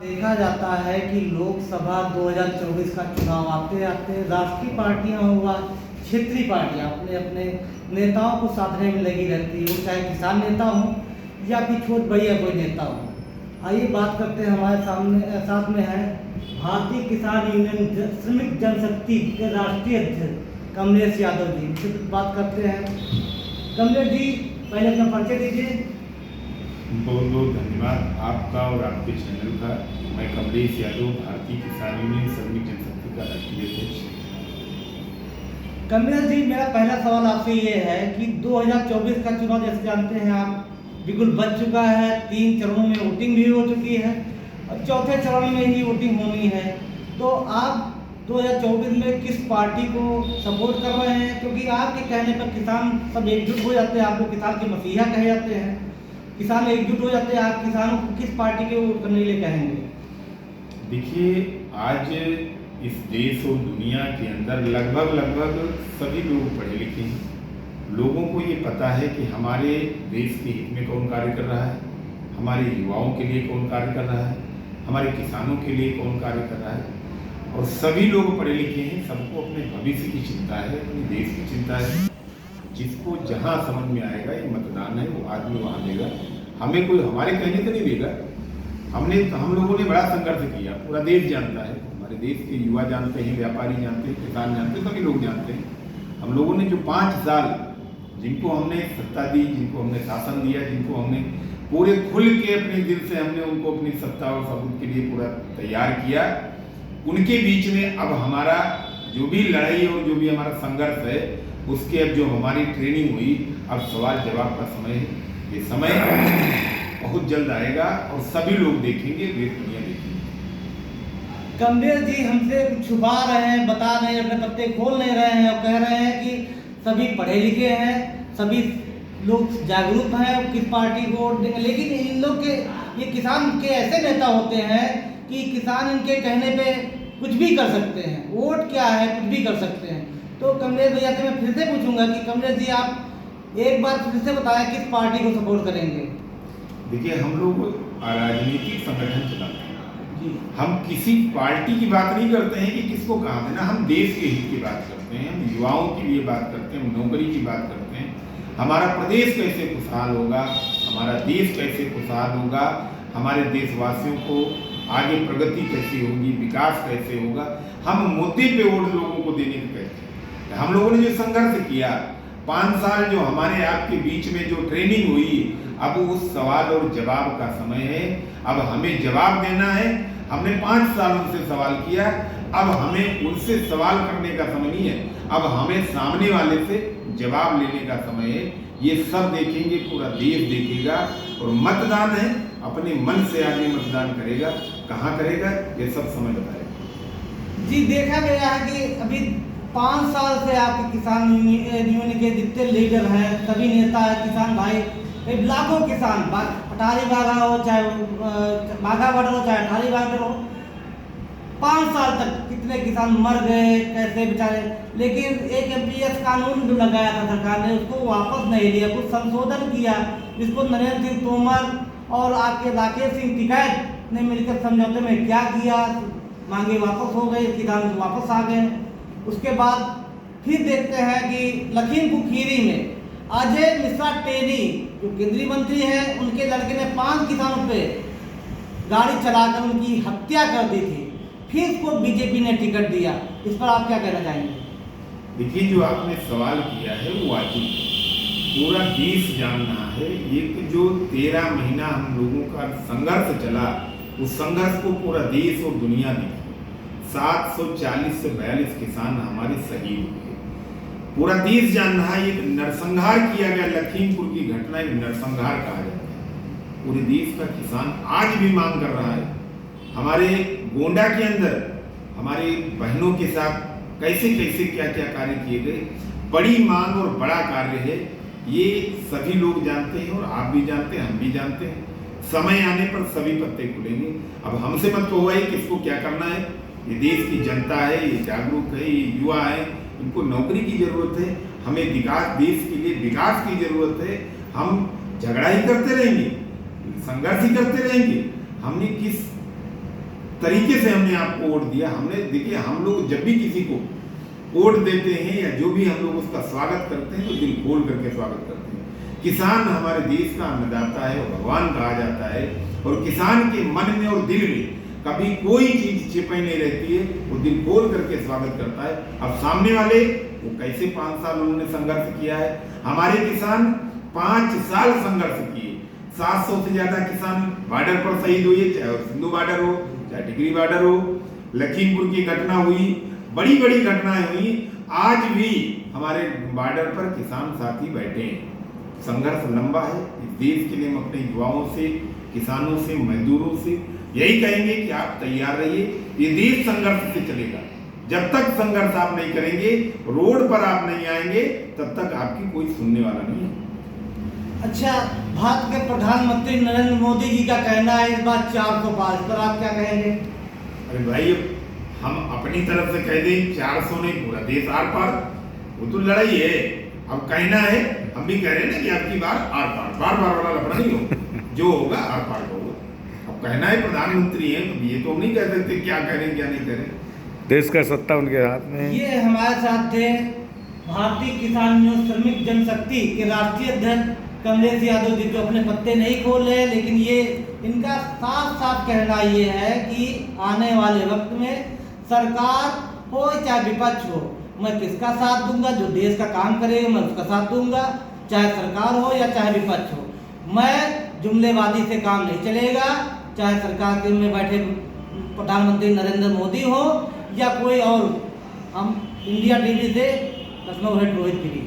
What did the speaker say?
देखा जाता है कि लोकसभा 2024 का चुनाव आते आते राष्ट्रीय पार्टियां हुआ क्षेत्रीय पार्टियां अपने अपने नेताओं को साधने में लगी रहती है, वो चाहे किसान नेता हो या फिर छोट भैया कोई नेता हो। आइए बात करते हैं, हमारे सामने साथ में है भारतीय किसान यूनियन श्रमिक जनशक्ति के राष्ट्रीय अध्यक्ष कमलेश यादव जी। इनसे बात करते हैं। कमलेश जी, पहले अपना परिचय दीजिए। बहुत बहुत धन्यवाद आपका और आपके चैनल का। मैं कमलेश यादव, भारतीय किसान यूनियन श्रमिक जनशक्ति का राष्ट्रीय अध्यक्ष। कमलेश जी, मेरा पहला सवाल आपसे ये है कि 2024 का चुनाव जैसे जानते हैं आप बिल्कुल बच चुका है, 3 चरणों में वोटिंग भी हो चुकी है और चौथे चरण में ही वोटिंग होनी है। तो आप 2024 में किस पार्टी को सपोर्ट कर रहे हैं? क्योंकि आपके कहने पर किसान सब एकजुट हो जाते हैं, आप लोग किसान के मसीहा कहे जाते हैं, किसान एकजुट हो जाते हैं, आप किसानों को किस पार्टी के वोट करने के लिए कहेंगे? देखिए, आज इस देश और दुनिया के अंदर लगभग सभी लोग पढ़े लिखे हैं। लोगों को ये पता है कि हमारे देश के हित में कौन कार्य कर रहा है, हमारे युवाओं के लिए कौन कार्य कर रहा है, हमारे किसानों के लिए कौन कार्य कर रहा है। और सभी लोग पढ़े लिखे हैं, सबको अपने भविष्य की चिंता है, अपने देश की चिंता है। जिसको जहाँ समझ में आएगा ये मतदान है, वो आदमी वहाँ देगा। हमें कोई हमारे कहने तो नहीं देगा। हम लोगों ने बड़ा संघर्ष किया, पूरा देश जानता है, हमारे देश के युवा जानते हैं, व्यापारी जानते हैं, किसान जानते हैं, सभी लोग जानते हैं। हम लोगों ने जो 5 साल जिनको हमने सत्ता दी, जिनको हमने शासन दिया, जिनको हमने पूरे खुल के अपने दिल से हमने उनको अपनी सत्ता और सबूत के लिए पूरा तैयार किया, उनके बीच में अब हमारा जो भी लड़ाई और जो भी हमारा संघर्ष है, उसके अब जो हमारी ट्रेनिंग हुई, अब सवाल जवाब का समय है। ये समय बहुत जल्द आएगा और सभी लोग देखेंगे, वे दुनिया देखेंगे। कमलेश जी हमसे कुछ छुपा रहे हैं, बता नहीं, अपने पत्ते खोल नहीं रहे हैं और कह रहे हैं कि सभी पढ़े लिखे हैं, सभी लोग जागरूक हैं और किस पार्टी को वोट देंगे। लेकिन इन लोग के ये किसान के ऐसे नेता होते हैं कि किसान इनके कहने पे कुछ भी कर सकते हैं, वोट क्या है कुछ भी कर सकते हैं। तो कमलेश भैया से मैं फिर से पूछूंगा कि कमलेश जी आप एक बार फिर से बताएं किस पार्टी को सपोर्ट करेंगे? देखिए, हम लोग राजनीतिक संगठन चलाते हैं जी। हम किसी पार्टी की बात नहीं करते हैं कि किसको कहाँ देना, हम देश के हित की बात करते हैं, हम युवाओं की लिए बात करते हैं, हम नौकरी की बात करते हैं। हमारा प्रदेश कैसे खुशहाल होगा, हमारा देश कैसे खुशहाल होगा, हमारे देशवासियों को आगे प्रगति कैसे होगी, विकास कैसे होगा, हम मुद्दे पे वोट लोगों को देने के कहते हैं। हम लोगों ने जो संघर्ष किया, 5 साल जो हमारे आपके बीच में जो ट्रेनिंग हुई, अब उस सवाल और जवाब का समय है। अब हमें जवाब देना है। हमने 5 साल उनसे सवाल किया, अब हमें उनसे सवाल करने का समय नहीं है, अब हमें सामने वाले से जवाब लेने का समय है। ये सब देखेंगे, पूरा देश देखेगा और मतदान है, अपने मन से आगे मतदान करेगा। कहाँ करेगा ये सब समय बताएगा। जी, देखा गया है कि अभी 5 साल से आपके किसान यूनियन के जितने लीडर हैं, सभी नेता हैं, किसान भाई, लाखों किसान, अटारी बागा हो चाहे बाघा बॉर्डर हो चाहे अटारी बागा हो, 5 साल तक कितने किसान मर गए, कैसे बेचारे। लेकिन एक MPS कानून जो लगाया था सरकार ने, उसको वापस नहीं लिया, कुछ संशोधन किया, जिसको नरेंद्र सिंह तोमर और आपके राकेश सिंह टिकैत ने मिलकर समझौते में क्या किया, मांगे वापस हो गई, किसान वापस आ गए। उसके बाद फिर देखते हैं कि लखीमपुर खीरी में अजय मिश्रा टेनी जो केंद्रीय मंत्री हैं, उनके लड़के ने 5 किसानों पे गाड़ी चलाकर उनकी हत्या कर दी थी, फिर उसको बीजेपी ने टिकट दिया। इस पर आप क्या कहना चाहेंगे? देखिए, जो आपने सवाल किया है वो वाजिब, पूरा देश जान रहा है। एक जो 13 महीना हम लोगों का संघर्ष चला, उस संघर्ष को पूरा देश और दुनिया देखी। 740 से 42 किसान हमारे शहीद हुए, पूरा देश जान रहा है। एक नरसंहार किया गया, लखीमपुर की घटना एक नरसंहार कहा जाता है। पूरे देश का किसान आज भी मांग कर रहा है। हमारे गोंडा के अंदर हमारी बहनों के साथ कैसे कैसे क्या क्या कार्य किए गए, बड़ी मांग और बड़ा कार्य है, ये सभी लोग जानते हैं और आप भी जानते हैं, हम भी जानते हैं। समय आने पर सभी पत्ते खुलेंगे। अब हमसे मत कहो भाई किसको क्या करना है, ये देश की जनता है, ये जागरूक है, ये युवा है, इनको नौकरी की जरूरत है, हमें विकास, देश के लिए विकास की जरूरत है। हम झगड़ा ही करते रहेंगे, संघर्ष ही करते रहेंगे। हमने किस तरीके से हमने आपको वोट दिया। हमने देखिए, हम लोग जब भी किसी को वोट देते हैं या जो भी हम लोग उसका स्वागत करते हैं तो दिल खोल करके स्वागत करते हैं। किसान हमारे देश का अन्नदाता है और भगवान कहा जाता है, और किसान के मन में और दिल में कभी कोई चीज छिपाई नहीं रहती है, वो दिल खोल करके स्वागत करता है। अब सामने वाले वो कैसे 5 साल उन्होंने संघर्ष किया है, हमारे किसान 5 साल संघर्ष किए। 700 से ज्यादा किसान बॉर्डर पर शहीद हुए, चाहे सिंधु बॉर्डर हो चाहे टिकरी बॉर्डर हो, लखीमपुर की घटना हुई, बड़ी बड़ी घटनाएं हुई। आज भी हमारे बॉर्डर पर किसान साथी बैठे हैं। संघर्ष लंबा है इस देश के लिए। हम अपने युवाओं से, किसानों से, मजदूरों से यही कहेंगे कि आप तैयार रहिए, ये देश संघर्ष से चलेगा। जब तक संघर्ष आप नहीं करेंगे, रोड पर आप नहीं आएंगे, तब तक आपकी कोई सुनने वाला नहीं है। अच्छा, भारत के प्रधानमंत्री नरेंद्र मोदी जी का कहना है इस बार 400 पार, इस पर आप क्या कहेंगे? अरे भाई, हम अपनी तरफ से कह दें 400 नहीं, पूरा देश आर पार, वो तो लड़ाई है। अब कहना है, हम भी कह रहे हैं ना कि आपकी बार आर पार, बार बार वाला लफड़ा नहीं हो, जो होगा आर पार का होगा। अब कहना है प्रधानमंत्री है, तो ये तो हम नहीं कह सकते क्या करें क्या नहीं करें। देश का सत्ता उनके हाथ में। ये हमारे साथ थे भारतीय किसान न्यूज श्रमिक जनशक्ति के राष्ट्रीय अध्यक्ष कमलेश यादव जी, जो अपने पत्ते नहीं खोल रहे, लेकिन ये इनका साफ साफ कहना ये है कि आने वाले वक्त में सरकार हो चाहे विपक्ष हो, मैं किसका साथ दूंगा, जो देश का काम करेगा मैं उसका साथ दूंगा, चाहे सरकार हो या चाहे विपक्ष हो। मैं जुमलेबाजी से काम नहीं चलेगा, चाहे सरकार के में बैठे प्रधानमंत्री नरेंद्र मोदी हो या कोई और। हम इंडिया टीवी से लखनऊ हेड रोहित गिरी।